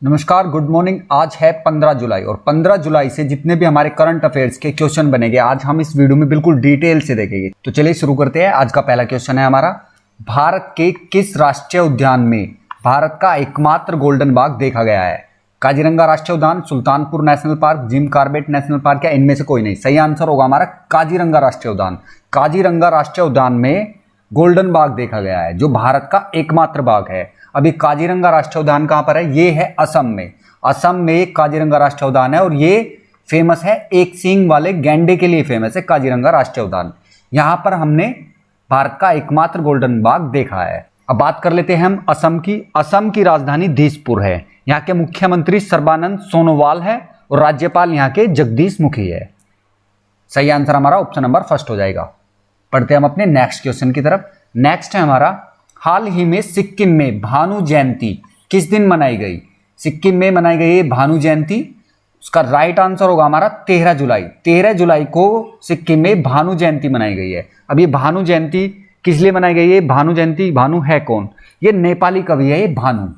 नमस्कार, good morning. आज है 15 जुलाई और 15 जुलाई से जितने भी हमारे करंट अफेयर्स के क्वेश्चन बनेंगे आज हम इस वीडियो में बिल्कुल डिटेल से देखेंगे। तो चलिए शुरू करते हैं। आज का पहला क्वेश्चन है हमारा, भारत के किस राष्ट्रीय उद्यान में भारत का एकमात्र गोल्डन बाघ देखा गया है? काजीरंगा राष्ट्रीय उद्यान, Sultanpur national park, Jim Corbett national park या इनमें से कोई नहीं? सही आंसर होगा हमारा काजीरंगा राष्ट्रीय उद्यान। काजीरंगा राष्ट्रीय उद्यान में गोल्डन बाघ देखा गया है जो भारत का एकमात्र बाघ है। अभी काजीरंगा राष्ट्रीय उद्यान कहाँ पर है? ये है असम में। असम में काजीरंगा राष्ट्रीय उद्यान है और ये फेमस है एक सींग वाले गैंडे के लिए फेमस है काजीरंगा राष्ट्रीय उद्यान। यहाँ पर हमने भारत का एकमात्र गोल्डन बाघ देखा है। अब बात कर लेते हैं हम असम की। असम की राजधानी दिसपुर है। यहाँ के मुख्यमंत्री सर्बानंद सोनोवाल है और राज्यपाल यहाँ के जगदीश मुखी है। सही आंसर हमारा ऑप्शन नंबर फर्स्ट हो जाएगा। पढ़ते हैं हम अपने नेक्स्ट क्वेश्चन की तरफ। नेक्स्ट है हमारा, हाल ही में सिक्किम में भानु जयंती किस दिन मनाई गई? सिक्किम में मनाई गई है भानु जयंती। उसका राइट आंसर होगा हमारा 13 जुलाई। 13 जुलाई को सिक्किम में भानु जयंती मनाई गई है। अब ये भानु जयंती किस लिए मनाई गई है? भानु जयंती, भानु है कौन? ये नेपाली कवि है ये भानु।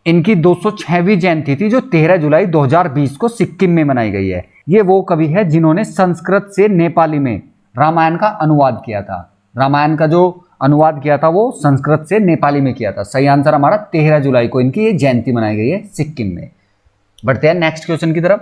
इनकी 206वीं जयंती थी जो 13 जुलाई 2020 को सिक्किम में मनाई गई है। ये वो कवि है जिन्होंने संस्कृत से नेपाली में रामायण का अनुवाद किया था। रामायण का जो अनुवाद किया था वो संस्कृत से नेपाली में किया था। सही आंसर हमारा 13 जुलाई को इनकी ये जयंती मनाई गई है सिक्किम में। बढ़ते हैं नेक्स्ट क्वेश्चन की तरफ।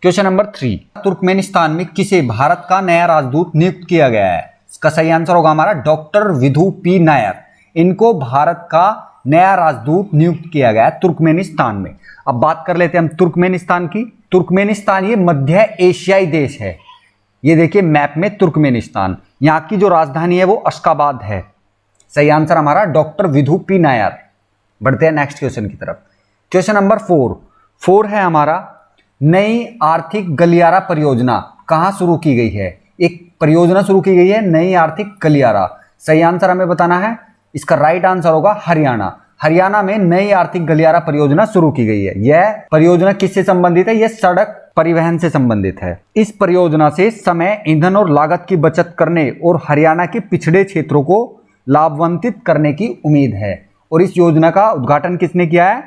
क्वेश्चन नंबर 3, तुर्कमेनिस्तान में किसे भारत का नया राजदूत नियुक्त किया गया है? इसका सही आंसर होगा हमारा डॉक्टर विधु पी नायर। इनको भारत का नया राजदूत नियुक्त किया गया है तुर्कमेनिस्तान में। अब बात कर लेते हैं हम तुर्कमेनिस्तान की। तुर्कमेनिस्तान ये मध्य एशियाई देश है। ये देखिए मैप में तुर्कमेनिस्तान, यहाँ की जो राजधानी है वो अशकाबाद है। सही आंसर हमारा डॉक्टर विधु पी नायर। बढ़ते हैं नेक्स्ट क्वेश्चन की तरफ। क्वेश्चन नंबर 4 है हमारा, नई आर्थिक गलियारा परियोजना कहाँ शुरू की गई है? एक परियोजना शुरू की गई है नई आर्थिक गलियारा। सही आंसर हमें बताना है। इसका राइट आंसर होगा हरियाणा। हरियाणा में नई आर्थिक गलियारा परियोजना शुरू की गई है। यह परियोजना किससे संबंधित है? यह सड़क परिवहन से संबंधित है। इस परियोजना से समय, ईंधन और लागत की बचत करने और हरियाणा के पिछड़े क्षेत्रों को लाभान्वित करने की उम्मीद है। और इस योजना का उद्घाटन किसने किया है?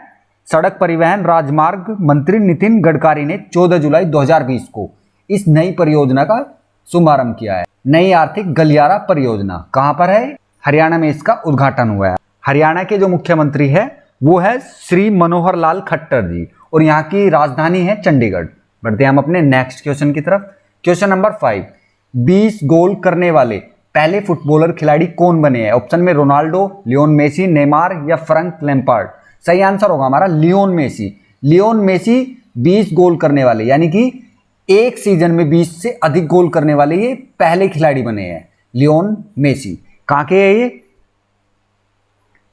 सड़क परिवहन राजमार्ग मंत्री नितिन गडकरी ने 14 जुलाई 2020 को इस नई परियोजना का शुभारंभ किया है। नई आर्थिक गलियारा परियोजना कहाँ पर है? हरियाणा में इसका उद्घाटन हुआ है। हरियाणा के जो मुख्यमंत्री है वो है श्री मनोहर लाल खट्टर जी और यहाँ की राजधानी है चंडीगढ़। बढ़ते हैं हम अपने नेक्स्ट क्वेश्चन की तरफ। क्वेश्चन नंबर 5, 20 गोल करने वाले पहले फुटबॉलर खिलाड़ी कौन बने हैं? ऑप्शन में रोनाल्डो, लियोन मेसी, नेमार या फ्रैंक लैम्पार्ड। सही आंसर होगा हमारा लियोन मेसी। लियोन मेसी 20 गोल करने वाले, यानी कि एक सीजन में 20 से अधिक गोल करने वाले ये पहले खिलाड़ी बने हैं। लियोन मेसी कहाँ के है? ये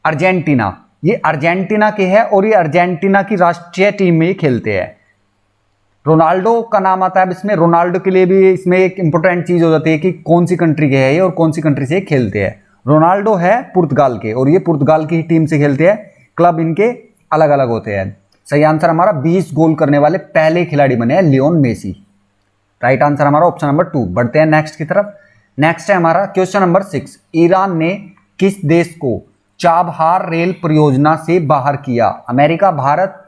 अर्जेंटीना। ये अर्जेंटीना के है और ये अर्जेंटीना की राष्ट्रीय टीम में खेलते हैं। रोनाल्डो का नाम आता है। अब इसमें रोनाल्डो के लिए भी इसमें एक इंपॉर्टेंट चीज हो जाती है कि कौन सी कंट्री के है ये और कौन सी कंट्री से खेलते हैं। रोनाल्डो है पुर्तगाल के और ये पुर्तगाल की टीम से खेलते हैं। क्लब इनके अलग अलग होते हैं। सही आंसर हमारा 20 गोल करने वाले पहले खिलाड़ी बने हैं लियोन मेसी। राइट आंसर हमारा ऑप्शन नंबर 2। बढ़ते हैं नेक्स्ट की तरफ। नेक्स्ट है हमारा क्वेश्चन नंबर 6, ईरान ने किस देश को चाबहार रेल परियोजना से बाहर किया? अमेरिका, भारत,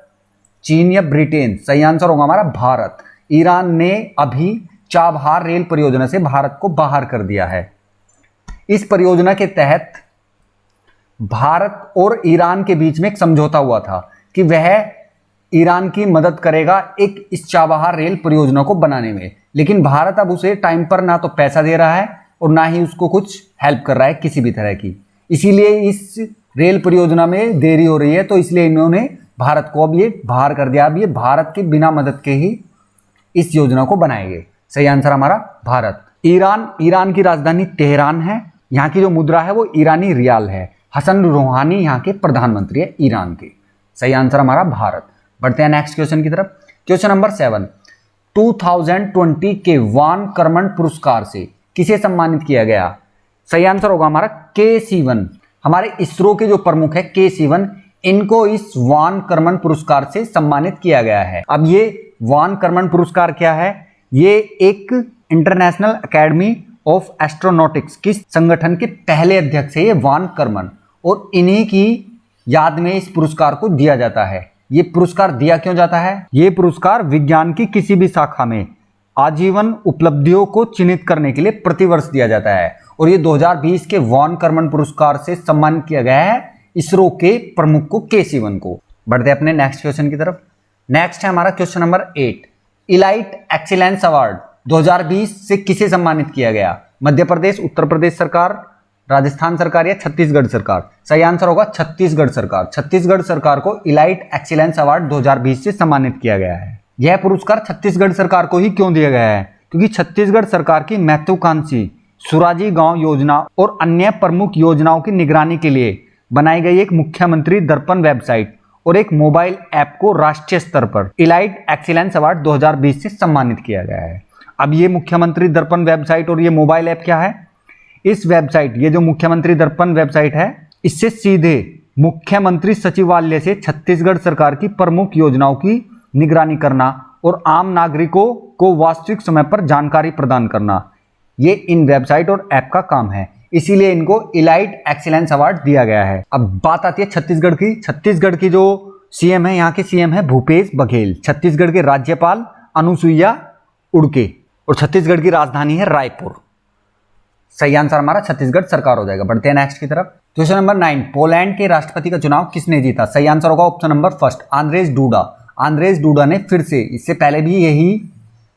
चीन या ब्रिटेन? सही आंसर होगा हमारा भारत। ईरान ने अभी चाबहार रेल परियोजना से भारत को बाहर कर दिया है। इस परियोजना के तहत भारत और ईरान के बीच में एक समझौता हुआ था कि वह ईरान की मदद करेगा इस चाबहार रेल परियोजना को बनाने में, लेकिन भारत अब उसे टाइम पर ना तो पैसा दे रहा है और ना ही उसको कुछ हेल्प कर रहा है किसी भी तरह की। इसीलिए इस रेल परियोजना में देरी हो रही है, तो इसलिए इन्होंने भारत को अब ये बाहर कर दिया। अब ये भारत के बिना मदद के ही इस योजना को बनाएंगे। सही आंसर हमारा भारत। ईरान की राजधानी तेहरान है। यहाँ की जो मुद्रा है वो ईरानी रियाल है। हसन रूहानी यहाँ के प्रधानमंत्री है ईरान के। सही आंसर हमारा भारत। बढ़ते हैं नेक्स्ट क्वेश्चन की तरफ। क्वेश्चन नंबर 7, 2020 के वान करमन पुरस्कार से किसे सम्मानित किया गया? सही आंसर होगा हमारा के सिवन। हमारे इसरो के जो प्रमुख है के सिवन, इनको इस वान करमन पुरस्कार से सम्मानित किया गया है। अब ये वान करमन पुरस्कार क्या है? ये एक इंटरनेशनल एकेडमी ऑफ एस्ट्रोनॉटिक्स किस संगठन के पहले अध्यक्ष है ये वान करमन, और इन्हीं की याद में इस पुरस्कार को दिया जाता है। ये पुरस्कार दिया क्यों जाता है? ये पुरस्कार विज्ञान की किसी भी शाखा में आजीवन उपलब्धियों को चिन्हित करने के लिए प्रतिवर्ष दिया जाता है और ये 2020 के वॉन कर्मन पुरस्कार से सम्मानित किया गया है इसरो के प्रमुख को के सिवन को। बढ़ते अपने नेक्स्ट क्वेश्चन की तरफ। नेक्स्ट है हमारा question number 8। Elite excellence award 2020 से किसे सम्मानित किया गया? मध्य प्रदेश, उत्तर प्रदेश सरकार, राजस्थान सरकार या छत्तीसगढ़ सरकार? सही आंसर होगा छत्तीसगढ़ सरकार। छत्तीसगढ़ सरकार को इलाइट एक्सीलेंस अवार्ड 2020 से सम्मानित किया गया है। यह पुरस्कार छत्तीसगढ़ सरकार को ही क्यों दिया गया है? क्योंकि छत्तीसगढ़ सरकार की महत्वाकांक्षी सुराजी गांव योजना और अन्य प्रमुख योजनाओं की निगरानी के लिए बनाई गई एक मुख्यमंत्री दर्पण वेबसाइट और एक मोबाइल ऐप को राष्ट्रीय स्तर पर इलाइट एक्सीलेंस अवार्ड 2020 से सम्मानित किया गया है। अब ये मुख्यमंत्री दर्पण वेबसाइट और ये मोबाइल ऐप क्या है? इस वेबसाइट, ये जो मुख्यमंत्री दर्पण वेबसाइट है, इससे सीधे मुख्यमंत्री सचिवालय से छत्तीसगढ़ सरकार की प्रमुख योजनाओं की निगरानी करना और आम नागरिकों को वास्तविक समय पर जानकारी प्रदान करना, ये इन वेबसाइट और ऐप का काम है। इसीलिए इनको इलाइट एक्सीलेंस अवार्ड दिया गया है। अब बात आती है छत्तीसगढ़ की। छत्तीसगढ़ की जो सीएम है, यहाँ के सीएम है भूपेश बघेल। छत्तीसगढ़ के राज्यपाल अनुसुईया उड़के और छत्तीसगढ़ की राजधानी है रायपुर। सही आंसर हमारा छत्तीसगढ़ सरकार हो जाएगा। बढ़ते हैं नेक्स्ट की तरफ। Question number 9। पोलैंड के राष्ट्रपति का चुनाव किसने जीता? सही आंसर होगा option number first, Andrzej DUDA. Andrzej DUDA ने फिर से, इससे पहले भी यही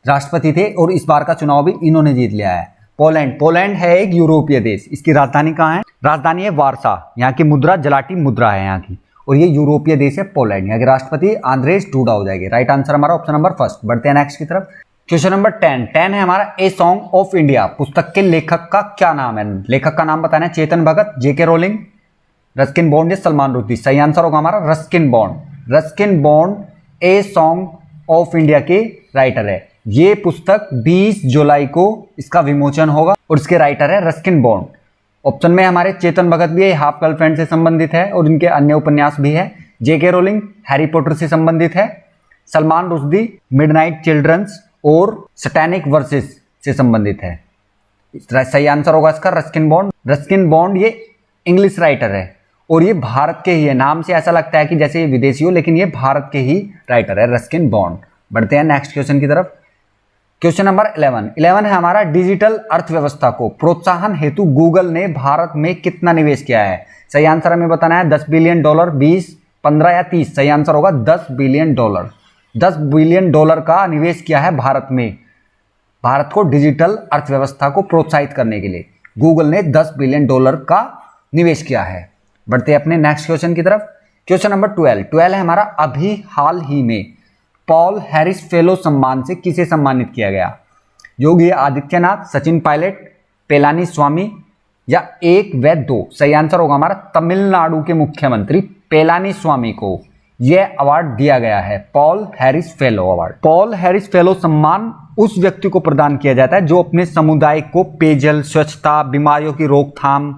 राष्ट्रपति थे और इस बार का चुनाव भी इन्होंने जीत लिया है। पोलैंड है एक यूरोपीय देश। इसकी राजधानी कहाँ है? राजधानी है वार्सा। यहाँ की मुद्रा जलाटी मुद्रा है यहाँ की, और ये यूरोपीय देश है पोलैंड। यहाँ के राष्ट्रपति आंद्रेज डूडा हो जाएंगे। राइट आंसर हमारा ऑप्शन नंबर फर्स्ट। बढ़ते हैं नेक्स्ट की तरफ। क्वेश्चन नंबर 10 है हमारा ए सॉन्ग ऑफ इंडिया पुस्तक के लेखक का क्या नाम है? लेखक का नाम बताना है। चेतन भगत, जेके रोलिंग, रस्किन बॉन्ड या सलमान रुश्दी? सही आंसर होगा हमारा Ruskin bond. Ruskin bond a song of India के राइटर है। ये पुस्तक 20 जुलाई को इसका विमोचन होगा और इसके राइटर है रस्किन बॉन्ड। ऑप्शन में हमारे चेतन भगत भी है, हाफ गर्लफ्रेंड से संबंधित है और इनके अन्य उपन्यास भी है। जेके रोलिंग हैरी पॉटर से संबंधित है। सलमान रुश्दी मिडनाइट चिल्ड्रंस और सैटेनिक वर्सेस से संबंधित है। सही आंसर होगा इसका रस्किन बॉन्ड। रस्किन बॉन्ड ये इंग्लिश राइटर है और ये भारत के ही है। नाम से ऐसा लगता है कि जैसे ये विदेशी हो, लेकिन ये भारत के ही राइटर है रस्किन बॉन्ड। बढ़ते हैं नेक्स्ट क्वेश्चन की तरफ। क्वेश्चन नंबर 11 है हमारा डिजिटल अर्थव्यवस्था को प्रोत्साहन हेतु गूगल ने भारत में कितना निवेश किया है? सही आंसर हमें बताना है। 10 बिलियन डॉलर, 20, 15 या 30? सही आंसर होगा 10 बिलियन डॉलर। 10 बिलियन डॉलर का निवेश किया है भारत में। भारत को डिजिटल अर्थव्यवस्था को प्रोत्साहित करने के लिए गूगल ने 10 बिलियन डॉलर का निवेश किया है। बढ़ते हैं अपने नेक्स्ट क्वेश्चन की तरफ। क्वेश्चन नंबर 12 है हमारा अभी हाल ही में पॉल हैरिस फेलो सम्मान से किसे सम्मानित किया गया? योगी आदित्यनाथ, सचिन पायलट, पेलानी स्वामी या एक व दो? सही आंसर होगा हमारा तमिलनाडु के मुख्यमंत्री पेलानी स्वामी को यह अवार्ड दिया गया है, Paul Harris fellow award. Paul Harris fellow सम्मान उस व्यक्ति को प्रदान किया जाता है जो अपने समुदाय को पेयजल, स्वच्छता, बीमारियों की रोकथाम,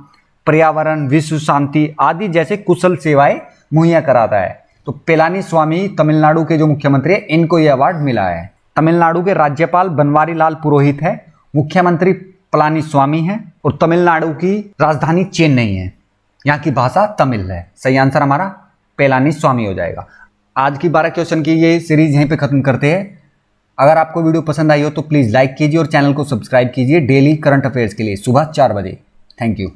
पर्यावरण, विश्व शांति आदि जैसे कुशल सेवाएं मुहैया कराता है। तो पेलानी स्वामी तमिलनाडु के जो मुख्यमंत्री है, इनको यह अवार्ड मिला है। तमिलनाडु के राज्यपाल बनवारी लाल पुरोहित है, मुख्यमंत्री पलानी स्वामी है और तमिलनाडु की राजधानी चेन्नई है। यहाँ की भाषा तमिल है। सही आंसर हमारा पेलानी स्वामी हो जाएगा। आज की 12 क्वेश्चन की ये सीरीज यहीं पे खत्म करते हैं। अगर आपको वीडियो पसंद आई हो तो प्लीज़ लाइक कीजिए और चैनल को सब्सक्राइब कीजिए डेली करंट अफेयर्स के लिए सुबह 4 बजे। Thank you.